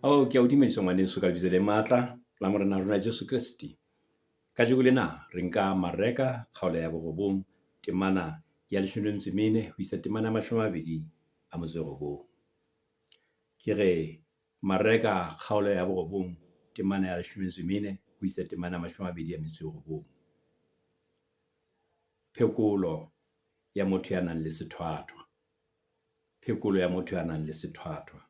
Ke a o dumedisa ngwaneso ka lebitso le matla la morena rona Jesu Kristi. Ka jeko lena re nka mareka kgaolo ya borobong temana ya 14 ho isa temana ya 29. Ke re mareka kgaolo ya borobong temana ya 14 ho isa temana ya 29. Phekolo ya motho ya nang le sethwathwa. Phekolo ya motho ya nang le sethwathwa.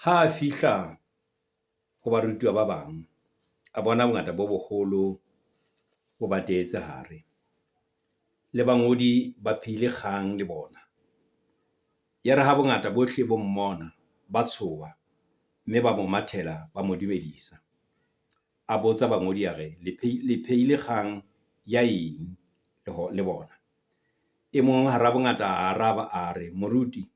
Ha a fihla ho barutwa ba bang, a bona bongata bo boholo bo batetse hare, le bangodi ba phile kgang le bona. Ya re ha bongata bohle bo mmona, ba tshoha, mme ba mo mathela, ba mo dumedisa. A botsa bangodi a re, le phile kgang ya eng le bona? E mong hara bongata a araba a re, moruti,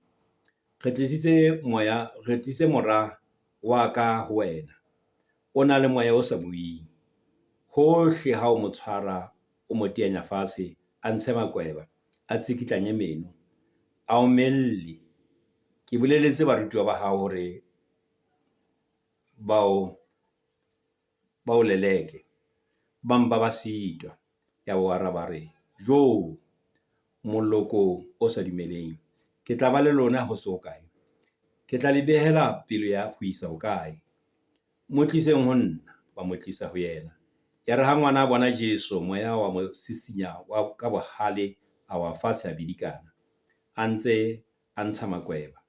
re tlisitse mora wa ka ho wena. O na le moya o sa buing. Hohle ha o mo tshwara, o mo teanya fatshe, a ntshe makweba, a tsikitlanye meno, a o melle. Ke boleletse barutwa ba hao hore ba o leleke, ba mpa ba sitwa. Ya bo araba re, jo, moloko o sa dumeleng, ke tla ba le lona ho se ho kae? Ke tla le behela pelo ya ho isa ho kae? Mo tliseng ho nna. Ba mo tlisa ho yena. Ya re ha ngwana a bona Jesu, moya wa mo sisinya ka bohale, a wa fatshe a bedikana, a ntse a ntsha makweba.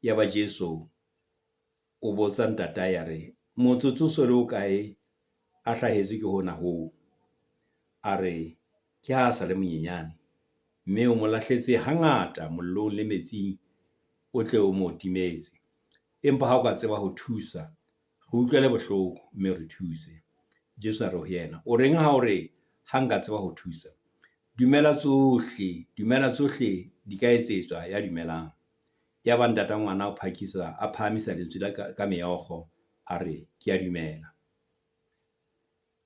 Ya ba Jesu o botsa ntatae ya re, motsotso so le o kae a hlahetswe ke hona hoo? A re, ke ha a sa le monyenyane, mme o mo lahletse hangata mollong le metsing, o tle o mo timetse. Empa ha o ka tseba ho thusa, re utlwele bohloko, mme re thuse. Jesu a re ho yena, o reng ha o re ha nka tseba ho thusa? Dumela tsohle di ka etsetswa ya dumelang. Ya ba ntata ngwana a phahamisa lentswe ka meokgo, a re, ke a dumela.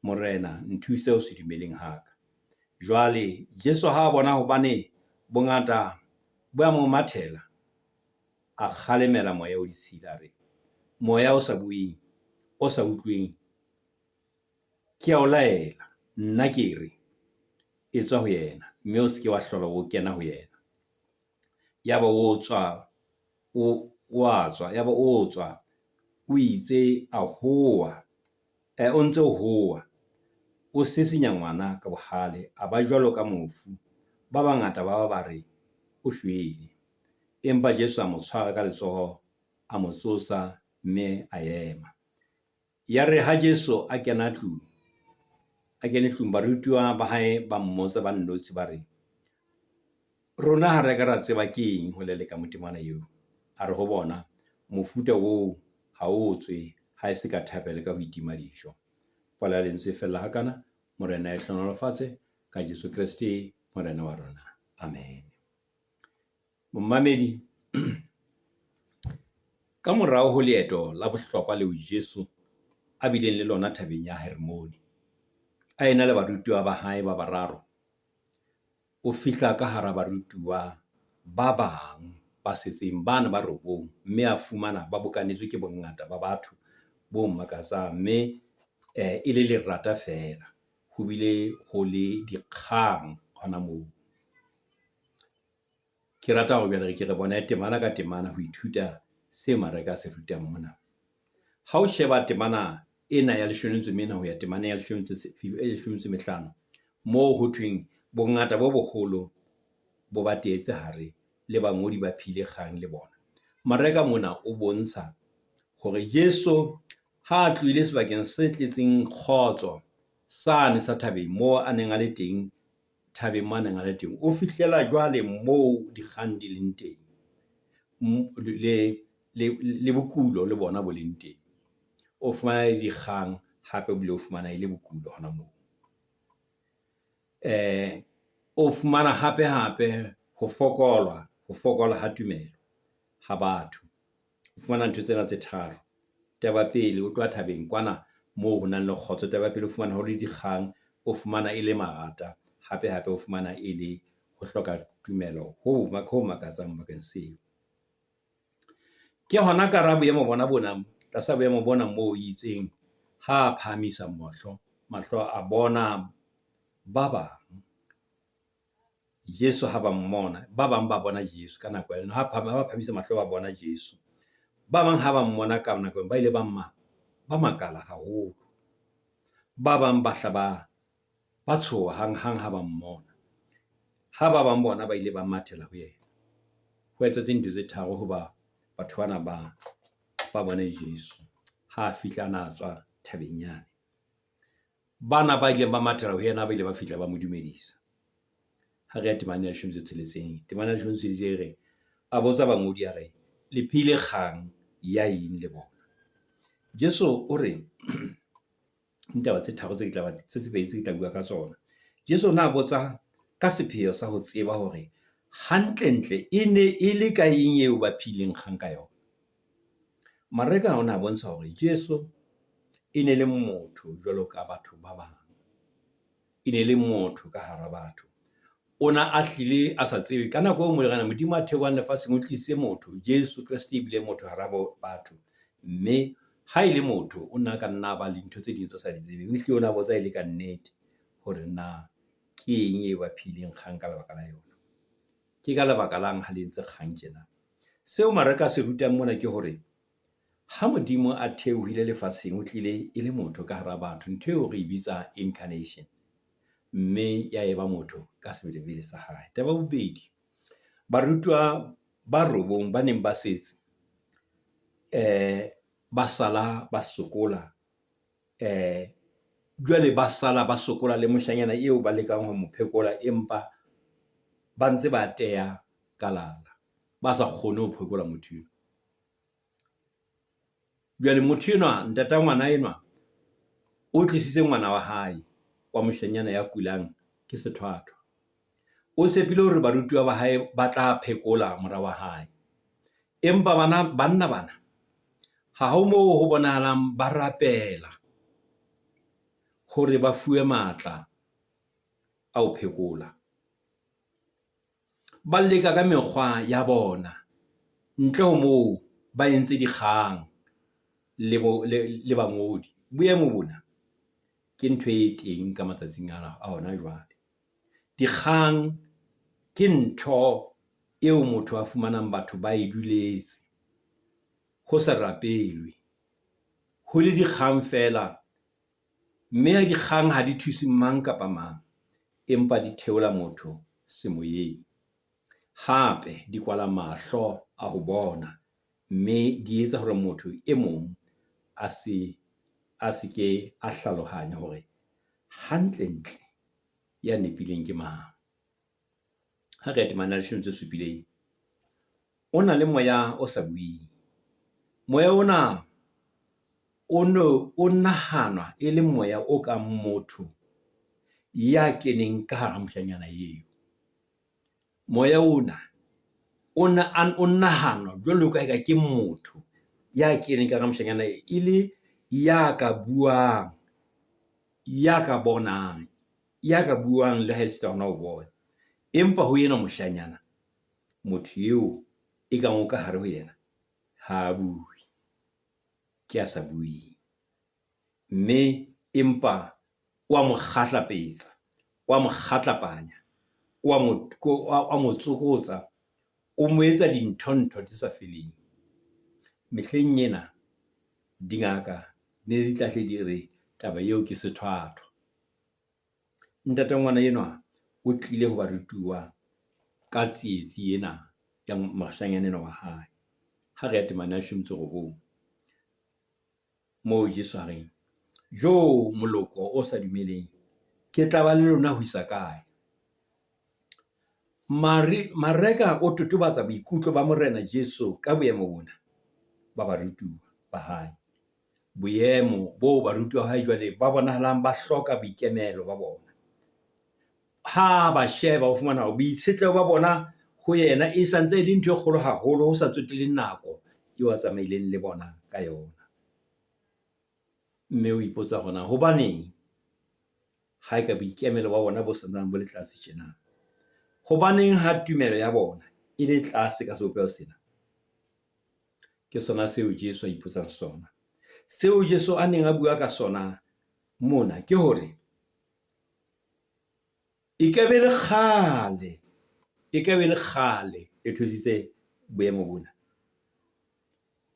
Morena, nthuse ho se dumeleng haka. Jwale Jesu ha a bona hobane bongata bo a mo mathela, a kgalemela moya o ditshila, a re, moya o sa buing, o sa utlweng, ke a o laela, nna ke re, e tswa ho yena, mme o seke wa hlola o kena ho yena. Ya ba o tswa, o itse a hoa, o ntse o hoa, o sisinya ngwana ka bohale, a ba jwalo ka mofu. Ba bangata ba re, o shwele. Empa Jesu a mo tshwara ka letsoho, a mo tsosa, mme a ema. Ya re ha Jesu a kene tlung, barutwa ba hae ba mmotsa ba nnotshi ba re, rona ha re ka ra tseba ke eng ho leleka motemana eo? A re ho bona, mofuta woo ha o tswe, ha e se ka thapelo ka ho itima dijo. Pala lentswe fella hakana, morena e hlonolofatse ka Jesu Kristi morena wa rona. Amen. Momamedi, ka morao ho leeto la bohlokwa leo Jesu a bileng le lona thabeng ya Hermoni, a ena le barutwa ba hae ba bararo, o fihla ka hara barutwa ba bang ba setseng bana ba 9, mme a fumana ba bokanetswe ke bongata ba batho bo makatsang, mme e le lerata fela, ho bile ho le dikgang hona moo. Ke rata ho bjale ke re bona temana ka temana ho ithuta se mareka se rutang mona. Ha o sheba temana ena ya 14 ho ya temana ya 15, moo ho thweng bongata bo boholo bo batetse hare, le bangodi ba phile kgang le bona. Mareka mona o bontsha hore Jesu ha a tlohile sebakeng se tletseng kgotso sane sa thabeng moo a neng a le teng, thabeng moo a neng a le teng, o fihlela jwale moo dikgang di leng teng, le bokulo le bona bo leng teng. O fumana dikgang hape bile o fumana ile bokulo hona moo. O fumana hape ho fokola ha tumelo ha batho. O fumana ntho tsena tse tharo. Taba pele, o tloha thabeng kwana moo ho nang le kgotso. Taba pele, o fumana ho le dikgang, o fumana e le marata, hape o fumana e le ho hloka tumelo ho makatsang bakeng seo. ke hona ka boemo bona tlasa boemo bona moo itseng ha a phahamisa mahlo a bona ba bang Jesu ha ba mmona, ba bang ba bona Jesu ka nako ena ha phahamisa mahlo ba bona Jesu, ba bang ha ba mmona ka nako ba ile ba makala haholo, ba bang ba hlaba ba tshoha hang ha ba mmona, ha ba bang bona ba ile ba mathela ho yena. Ho etsetse ntho tse tharo ho ba batho bana ba bone Jesu ha a fihla na tswa thabeng yane. Bana ba ile ba mathela ho yena ba ile ba fihla ba mo dumedisa. Ha re ya Temane ya 16, Temane ya 16 re a botsa bangodi a re le phile kgang ya eng le bona. Jesu o re ntaba tse tharo tse pedi tse ke tla bua ka tsona. Jesu na botsa ka sepheo sa ho tseba hore hantlentle e ne e le ka eng eo ba phileng kgang ka yona. Mareka ona bontsha hore Jesu e ne le motho jwalo ka batho ba bang, e ne le motho ka hara batho. Ona a hlile a sa tsebe ka nako eo morena Modimo a theohang lefatsheng o tlisitse motho, Jesu Kriste ebile motho hara batho, mme ha ile motho o nna ka nna ba le ntho tse ding tse sa di tsebeng, o hlile ona botsa ile ka nnete hore na ke eng e ba phileng kgang ka lebaka la yona. Ke ka lebaka lang ha le ntse kgang tjena. Seo mareka se rutang mona ke hore ha Modimo a theohile lefatsheng o tlile e le motho ka hara batho, ntho eo re bitsa incarnation, mme ya eba motho ka sebelebele sa hae. Taba bobedi, barutwa ba 9 ba neng ba setse ba sala ba sokola, jwale ba sala ba sokola le moshanyana eo ba lekang ho mo phekola, empa ba ntse ba teya kalala, ba sa kgone ho phekola motho enwa. Jwale motho enwa, ntata ngwana enwa o tlisitse ngwana wa hae wa moshanyana ya kulang ke sethwathwa. O tshepile hore barutwa ba hae ba tla phekola mora wa hae, empa banna bana ha ho moo ho bonahalang ba rapela hore ba fuwe matla a ho phekola. Ba leka ka mekgwa ya bona, ntle ho moo ba entse dikgang le bangodi. Boemo bona ke ntho e teng ka matsatsing ana a hona jwale. Dikgang ke ntho eo motho a fumanang batho ba e duletse, ho sa rapelwe, ho le dikgang fela, mme dikgang ha di thuse mang kapa mang, empa di theola motho semoyeng. Hape di kwala mahlo a ho bona, mme di etsa hore motho e mong a se ke a hlalohanya hore hantlentle ya nepileng ke mang. Ha re ya Temane ya 17, o na le moya o sa buing. Moya ona o nahanwa e le moya o ka motho ya keneng ka hara moshanyana eo. Moya ona o nahanwa jwalo ka eka ke motho ya keneng ka hara moshanyana e le ya ka buang, ya ka bonang, ya ka buang le ha e se hona ho bona, empa ho yena moshanyana, motho eo e ka mo ka hare ho yena ha bue, ke a sa buing, mme empa wa mo kgahlapetsa, wa mo kgatlapanya, wa mo tsokotsa, o mo etsa dintho tse sa feleng. Mehleng ena dingaka ne di tlahle di re taba eo ke sethwathwa. Ntate ngwana enwa o tlile ho ba rutuwa ka tsietsi ena ya moshanyana ena wa hae. Ha re ya Temane ya 19, moo Jesu a reng, jo moloko o sa dumeleng, ke tla ba le lona ho isa kae? Mareka o totobatsa boikutlo ba morena Jesu ka boemo bona ba barutuwa ba hae. Boemo bo barutuwa ba hae jwale ba bonahalang ba hloka boikemelo ba bona. Ha ba sheba ho fumana hore boitshetleho ba bona ho yena e santse e le ntho e kgolo haholo, ho sa tsotelle nako eo a tsamaileng le bona ka yona. Mme o ipotsa hona hobaneng ha eka boikemelo ba bona bo santsane bo le tlase tjena? Hobaneng ha tumelo ya bona e le tlase ka sebopeho sena? ke sona seo Jesu a ipotsang sona. Seo Jesu a neng a bua ka sona mona ke hore e ka be le kgale e thusitse boemo bona.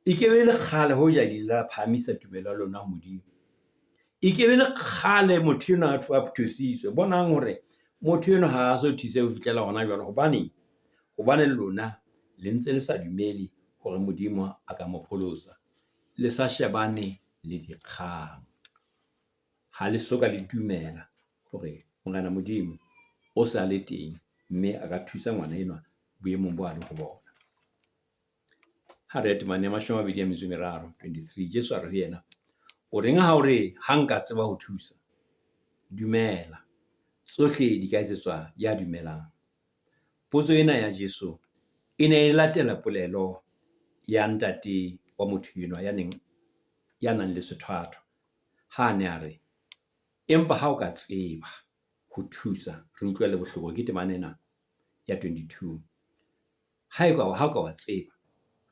E ke be le kgale ho ja di la phamisa tumelo lona ho Modimo. E ke be le kgale motho eno a thusitswe, bonang hore motho eno ha a so thuse ho fihlela hona jwale. Hobane lona le ntse le sa dumele hore Modimo a ka mo pholosa, le sa shebane le dikgang, ha le soka le dumela hore Morena Modimo o sa le teng, mme a ka thusa ngwana enwa boemong bo a le ho bona. Ha re temane 23 Jesu a re ho yena, o reng ha o re ha nka tseba ho thusa? Dumela, tsohle di ka etsetswa ya dumelang. Potso ena ya Jesu e ne e latela polelo ya ntate wa motho enwa ya nang le sethwathwa. Ha ne a re, empa ha o ka tseba ho thusa, re utlwa le bohloko ke temane ena ya 22. Ha o ka wa tseba,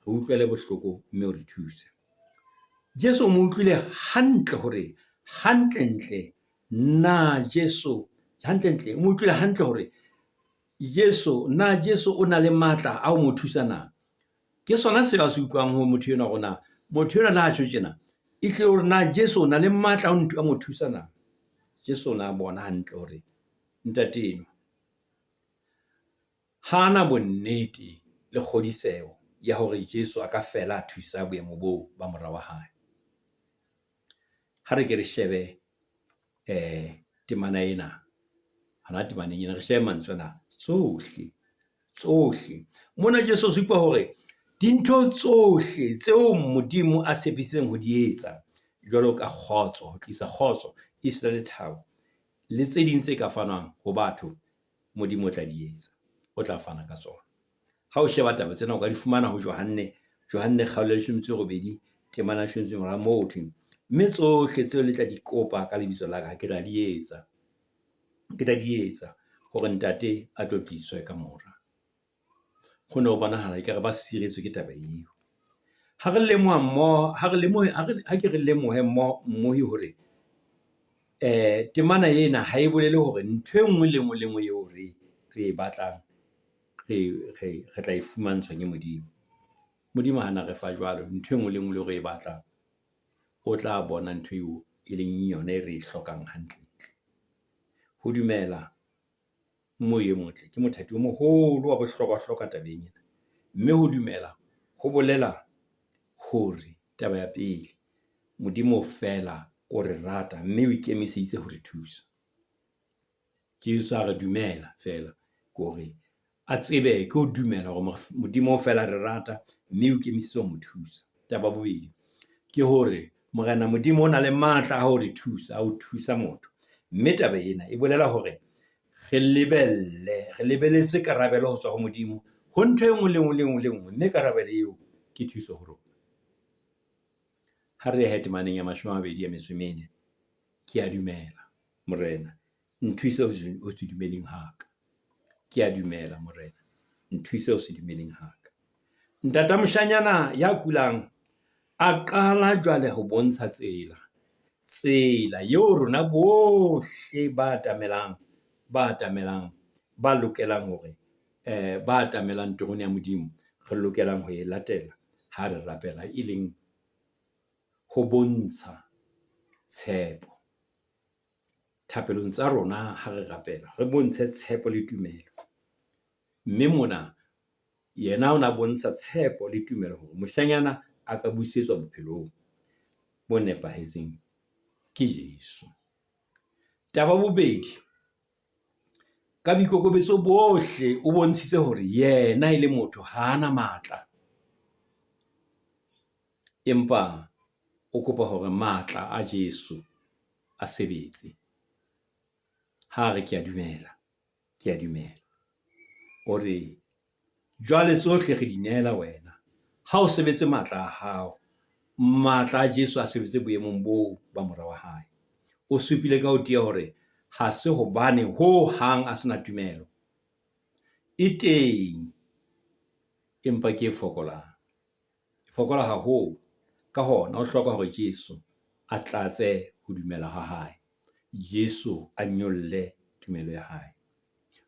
re utlwa le bohloko mme o re thuse. Jesu o mo utlwile hantle hore hantlentle o mo utlwile hantle hore Jesu o na le matla a ho mo thusa na. Ke sona seo a se utlwang ho motho enwa rona. Motho enwa le ha tjho tjena, e hle hore na Jesu o na le matla a mo thusa na. Jesu o na bona hantle hore ntate enwa ha ana bonnete le kgodiseho ya hore Jesu a ka fela a thusa boemo boo ba mora wa hae. Ha re ke re shebe temana ena, hana temaneng ena, re shebe mantswe ana tsohle. Mona Jesu se utlwa hore dintho tsohle tseo Modimo a tshepisitseng ho di etsa, jwalo ka kgotso, ho tlisa kgotso, Easter le thabo, le tse ding tse ka fanwang ho batho, Modimo o tla di etsa, o tla fana ka tsona. Ha o sheba taba tsena o ka di fumana ho Johane kgaolo ya 8 temana 13 moo ho thweng, mme tsohle tseo le tla di kopa ka lebitso la ka, ke tla di etsa hore ntate a tlo tliswe ka mora. Ho ne ho bonahala ekare ba siretswe ke taba eo. Ha ke re lemohe mmohi hore temana ena ha e bolele hore ntho e nngwe le nngwe eo re e batlang re tla e fumantshwa ke Modimo. Modimo hana re fa jwalo, ntho e nngwe le nngwe re e batlang o tla bona ntho eo e leng yona e re e hlokang hantle. Ho dumela moye motle ke mothati o moholo wa bohlokwa tabeng ena, mme ho dumela ho bolela hore taba ya pele, Modimo fela o re rata mme o ikemiseditse ho re thusa. Jesu a re dumela fela hore a tsebe ke ho dumela hore Modimo fela re rata mme o ikemiseditse ho mo thusa. Taba bobedi ke hore Morena Modimo o na le matla a ho re thusa, a ho thusa motho, mme taba ena e bolela hore re lebeletse karabelo ho tswa ho Modimo ho ntho e nngwe le nngwe, mme karabelo eo ke thuso ho rona. Ha re ya temaneng ya 24, ke a dumela Morena, nthuse ho se dumeleng haka. Ke a dumela Morena, nthuse ho se dumeleng haka. Ntata moshanyana ya kulang a qala jwale ho bontsha tsela eo rona bohle ba lokelang hore ba atamelang torong ya Modimo re lokelang ho e latela ha re rapela, e leng ho bontsha tshepo thapelong tsa rona. Ha re rapela, re bontshe tshepo le tumelo, mme mona yena o na bontsha tshepo le tumelo hore moshanyana a ka busetswa bophelong bo nepahetseng ke Jesu. Taba bobedi, ka boikokobetso bohle o bontshitse hore yena e le motho hana matla, empa o kopa hore matla a Jesu a sebetse. Ha re ke a dumela o re jwale tsohle re di nehela wena. Ha o sebetse matla a hao, matla a Jesu a sebetse boemong boo ba mora wa hae. O supile ka ho tia hore ha se hobane ho hang a sena tumelo, e teng empa ke e fokola haholo. Ka hona o hloka hore Jesu a tlatse ho dumela ha hae, Jesu a nyolle tumelo ya hae.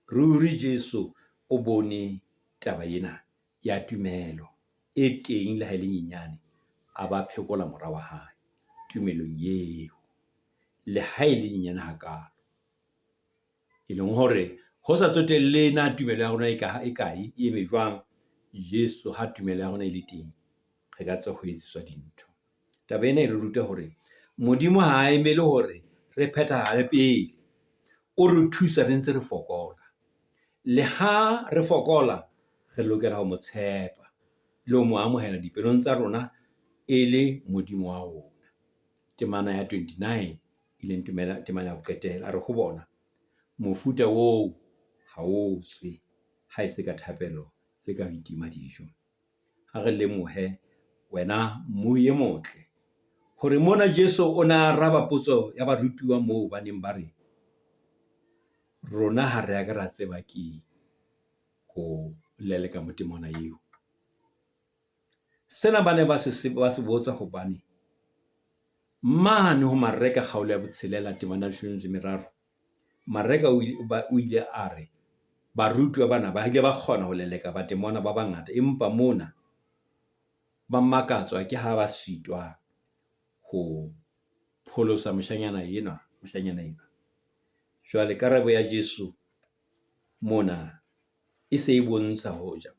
Ruri Jesu o bone taba ena ya tumelo e teng le ha e le nyenyane, a ba phekola mora wa hae tumelong eo, le ha e le nyenyane hakalo, e leng hore ho sa tsotelle na tumelo ya rona e kae e eme jwang. Jesu ha tumelo ya rona e le teng, re ka tswa ho etsiswa dintho. Taba ena e re ruta hore Modimo ha a emele hore re phethahale pele, o re thusa re ntse re fokola. Le ha re fokola, re lokela ho mo tshepa le ho mo amohela dipelong tsa rona e le Modimo wa rona. Temana ya 29 e leng temana ya ho qetela, a re ho bona mofuta woo ha o tswe ha e se ka thapelo le ka ho itima dijo. Ha re lemohe wena mmuhi e motle hore mona Jesu o na araba potso ya barutiwa moo ba neng ba re rona ha re ya ka ra tseba ke ho leleka motemona eo. Sena ba ne ba se botsa hobane mane ho Mareka kgaolo ya botshelela temana 13 Mareka o ile a re barutiwa bana ba ile ba kgona ho leleka batemona ba bangata, empa mona ba makatswa ke ha ba sitwa ho pholosa moshanyana ena. Jwale karabo ya Jesu mona e se e bontsha hoja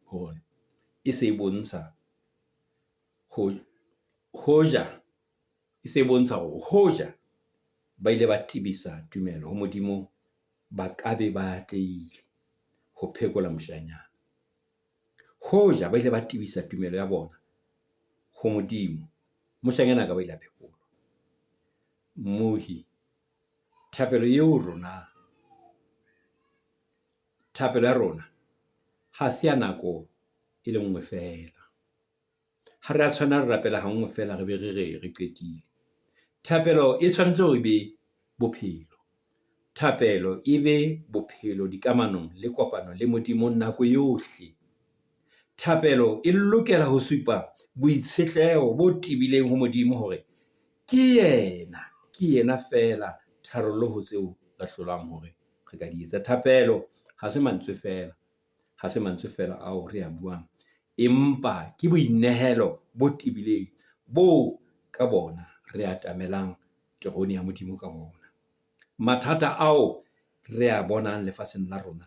ba ile ba tibisa tumelo ho Modimo, ba ka be ba atleile ho phekola moshanyana. Hoja ba ile ba tibisa tumelo ya bona ho Modimo, moshanyana ka ba ile a phekolwa. Mmuhi, thapelo ya rona ha se ya nako e le nngwe fela. Ha re a tshwana re rapela ha nngwe fela re be re qetile. Thapelo e tshwanetse hore be bophelo. Thapelo e be bophelo dikamanong le kopano le Modimo nako yohle. Thapelo e lokela ho supa boitshetleho bo tibileng ho Modimo hore ke yena fela tharollo ho tseo la hlolang hore re ka di etsa. Thapelo ha se mantswe fela ao re a buang, empa ke boinehelo bo tibileng bo ka bona re atamelang terone ya Modimo ka bona. Mathata ao re a bonang lefatsheng la rona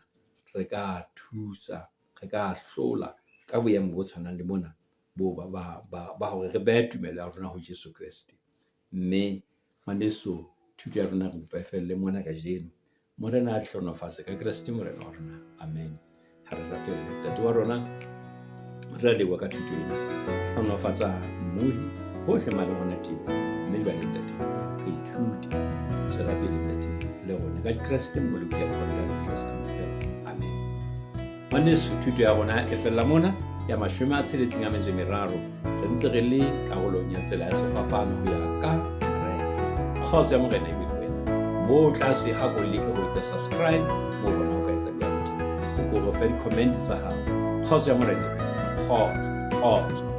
re ka thusa, re ka hlola ka boemo bo tshwanang le mona bo ba hore re behe tumelo ya rona ho Jesu Kriste. Mme ngwaneso, thuto ya rona re upa felle mona ka jeno. Morena a hlonofatse ka Kriste morena wa rona. Amen. Ha re rapele tate wa rona, re a leboha ka thuto ena, hlonofatsa mmuhi hohle mane hona teng, mme jwale tate re ithute tswela pele tate le rona ka Kriste mmoloki ya bokolela le Kriste mofelo. Amen. Ngwaneso, thuto ya rona e fella mona ya 63 re ntse re le karolong ya tsela ya sefapano ho ya ka Marena. Kgotso ya Morena e be wena mo tlase ha ko like ho etsa subscribe mo bona ho ka etsa jwalo. Ko go fa di-comment tsa hao. Kgotso ya Morena. Kgotso.